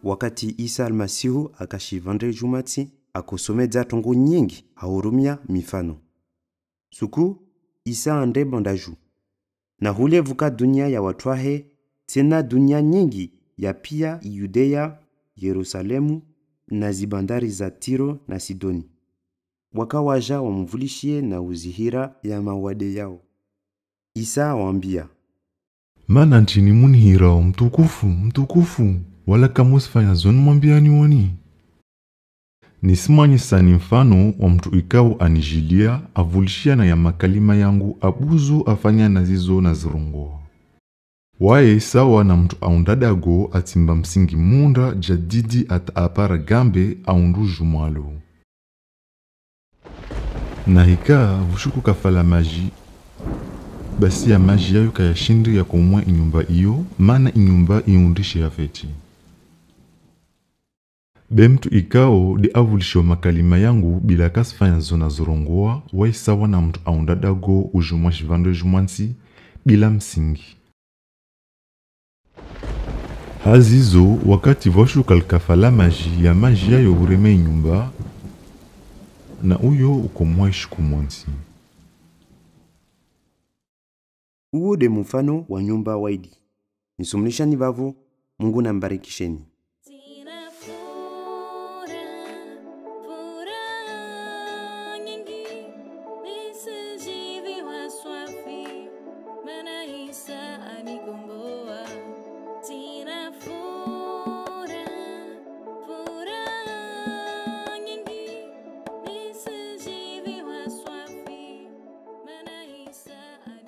wakati Isa almasihu akashivandre jumati akosomedza tongo nyingi haurumia mifano. Suku Isa ande bandaju. Na hule vuka dunia ya watwahe tena dunia nyingi ya pia Yudea, Yerusalemu na zibandari za Tiro na Sidoni. Wakawaja wamvulishie na uzihira ya mawade yao. Isa waambia, mana nchini munihira mtukufu, wala kamusifanya zonu mwambiani wani. Nisimanyisani mfano wa mtu ikao anijilia avulishia na ya makalima yangu abuzu afanya na zizo na zirongo. Wae sawa na mtu aundadago atimba msingi munda jadidi ata apara gambe aundu jumalo. Na hika vushuku kafala maji, basi ya maji yayo kaya shindri ya kumwa inyumba iyo, mana inyumba iundishi ya feti. Bemtu ikao di avulisho makalima yangu bila kasifanya zona zorongoa, wae sawa na mtu aundadago ujumwa shivando jumwansi bila msingi. Hazizo wakati vashu kalkafala maji ya maji yayo ureme inyumba, na uyo ukomwaishi kumwansi. Uo de mfano wa nyumba waidi. Nisumlishani vavo, Mungu na mbarikisheni. Isa